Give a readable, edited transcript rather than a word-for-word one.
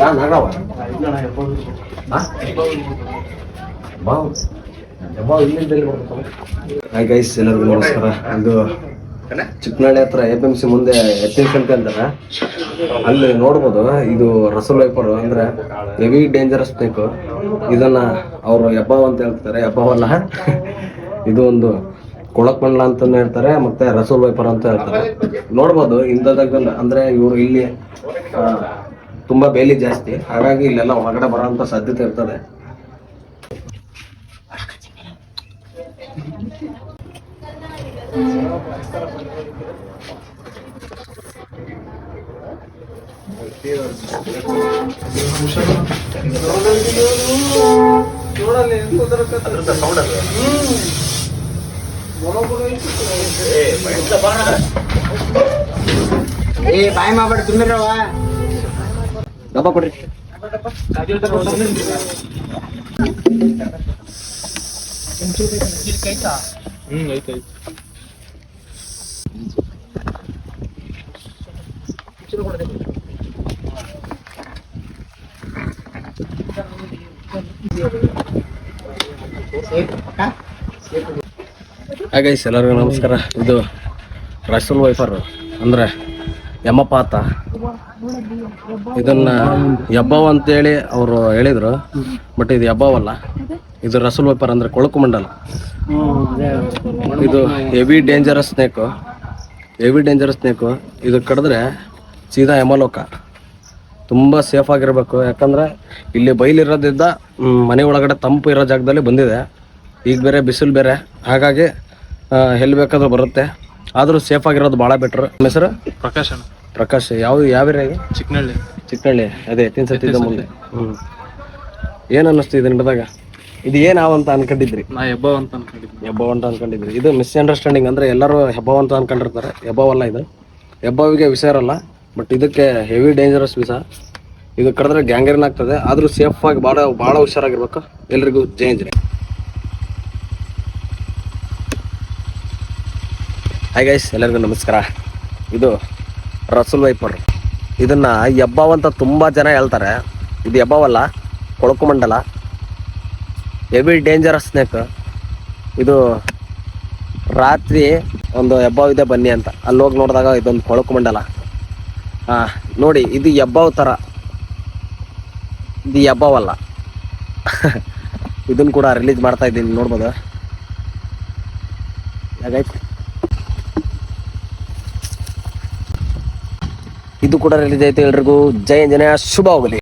Hi guys, ಎಲ್ಲರಿಗೂ ನಮಸ್ಕಾರ. ಇದು ಚಿಕ್ಕನಹಳ್ಳಿ ಹತ್ರ APMC ಮುಂದೆ ಎತ್ತಿನ ಸಂತೆ ಅಂತಾರ, ಅಲ್ಲಿ ನೋಡ್ಬೋದು. ಇದು ರಸಲ್ ವೈಪರ್ ಅಂದ್ರೆ ಹೆವಿ ಡೇಂಜರಸ್ ಸ್ನೇಕ್. ಇದನ್ನ ಅವರು ಹೆಬ್ಬಾವ್ ಅಂತ ಹೇಳ್ತಾರೆ, ಹೆಬ್ಬಾವಲ್ಲ ಇದು ಒಂದು ಕೊಳಕ್ಮಂಡ್ಲ ಅಂತಾನು ಹೇಳ್ತಾರೆ, ಮತ್ತೆ ರಸೂಲ್ ವೈಪರ್ ಅಂತ ಹೇಳ್ತಾರೆ. ನೋಡ್ಬೋದು ಇಂಥದಾಗ ಅಂದ್ರೆ ಇವರು ಇಲ್ಲಿ ತುಂಬಾ ಬೇಲಿ ಜಾಸ್ತಿ, ಹಾಗಾಗಿ ಇಲ್ಲೆಲ್ಲ ಹೊರಗಡೆ ಬರೋಂಥ ಸಾಧ್ಯತೆ ಇರ್ತದೆ. ಬಾಯ್ ಮಾಡ್ಬೇಡ, ತುಂಬಿರವ ಡಬ್ಬ ಕೊಡ್ರಿ. ಗೈಸ್, ಎಲ್ಲರಿಗೂ ನಮಸ್ಕಾರ. ಇದು ರಸೂಲ್ ವೈಫರ್ ಅಂದ್ರೆ ಯಮಪಾತ. ಇದನ್ನ ಹೆಬ್ಬಾವ್ ಅಂತೇಳಿ ಅವರು ಹೇಳಿದ್ರು, ಬಟ್ ಇದು ಹೆಬ್ಬಾವಲ್ಲ, ಇದು ರಸೂಲ್ ವೈಪರ್ ಅಂದ್ರೆ ಕೊಳಕು ಮಂಡಲ. ಇದು ಹೆವಿ ಡೇಂಜರಸ್ ಸ್ನೇಕು. ಇದು ಕಡಿದ್ರೆ ಸೀದಾ ಯಮಲೋಕ. ತುಂಬ ಸೇಫ್ ಆಗಿರ್ಬೇಕು, ಯಾಕಂದ್ರೆ ಇಲ್ಲಿ ಬೈಲಿರೋದ್ರಿಂದ ಮನೆ ಒಳಗಡೆ ತಂಪು ಇರೋ ಜಾಗದಲ್ಲಿ ಬಂದಿದೆ. ಈಗ ಬೇರೆ ಬಿಸಿಲು ಬೇರೆ, ಹಾಗಾಗಿ ಎಲ್ಲಿ ಬೇಕಾದ್ರೂ ಬರುತ್ತೆ. ಆದರೂ ಸೇಫ್ ಆಗಿರೋದು ಭಾಳ ಬೆಟ್ರ್. ನಮ್ಮ ಹೆಸರು ಪ್ರಕಾಶ್. ಯಾವ ಏರಿಯಾಗೆ? ಚಿಕ್ಕನಹಳ್ಳಿ. ಅದೇ ಎತ್ತಿನ ಸತ್ತಿದ್ದ ಮುಂದೆ. ಏನು ಅನ್ನಿಸ್ತು ಇದನ್ನ ಹಿಡಿದಾಗ? ಇದು ಏನಾವ ಅಂತ ಅನ್ಕೊಂಡಿದ್ರಿ? ಹೆಬ್ಬಾವ್ ಅಂತ ಅನ್ಕೊಂಡಿದ್ರಿ. ಇದು ಮಿಸ್ಅಂಡರ್ಸ್ಟ್ಯಾಂಡಿಂಗ್. ಅಂದ್ರೆ ಎಲ್ಲರೂ ಹೆಬ್ಬಾವ್ ಅಂತ ಅನ್ಕೊಂಡಿರ್ತಾರೆ, ಹೆಬ್ಬಾವಲ್ಲ ಇದು. ಹೆಬ್ಬಾವಿಗೆ ವಿಷ ಇರಲ್ಲ, ಬಟ್ ಇದಕ್ಕೆ ಹೆವಿ ಡೇಂಜರಸ್ ವಿಷ. ಇದು ಕಡಿದ್ರೆ ಗ್ಯಾಂಗ್ರೀನ್ ಆಗ್ತದೆ. ಆದರೂ ಸೇಫ್ ಆಗಿ ಭಾಳ ಹುಷಾರಾಗಿರ್ಬೇಕು. ಎಲ್ರಿಗೂ ಜೈ ಅಂಜನೇಯ. ಹಾಯ್ ಗೈಸ್, ಎಲ್ಲರಿಗೂ ನಮಸ್ಕಾರ. ಇದು ರಸೂಲ್ ವೈಪರ್. ಇದನ್ನ ಹೆಬ್ಬಾವ್ ಅಂತ ತುಂಬಾ ಜನ ಹೇಳ್ತಾರೆ. ಇದು ಹೆಬ್ಬಾವಲ್ಲ, ಕೊಳಕು ಮಂಡಲ. Heavy dangerous snake. ಇದು ರಾತ್ರಿ ಒಂದು ಹೆಬ್ಬಾವ್ ಇದೆ ಬನ್ನಿ ಅಂತ ಅಲ್ಲಿ ಹೋಗಿ ನೋಡಿದಾಗ ಇದೊಂದು ಕೊಳಕು ಮಂಡಲ. ನೋಡಿ, ಇದು ಹೆಬ್ಬಾವ್ ಥರ, ಇದು ಹೆಬ್ಬಾವಲ್ಲ. ಇದನ್ನ ಕೂಡ ರಿಲೀಸ್ ಮಾಡ್ತಾ ಇದ್ದೀನಿ, ನೋಡ್ಬೋದು. ಹಾಗಾಯ್ತು, ಇದು ಕೂಡ ರಿಲೀಸ್ ಆಯ್ತು. ಎಲ್ರಿಗೂ ಜೈ ಅಂಜನೇಯ, ಶುಭ ಹೋಗಲಿ.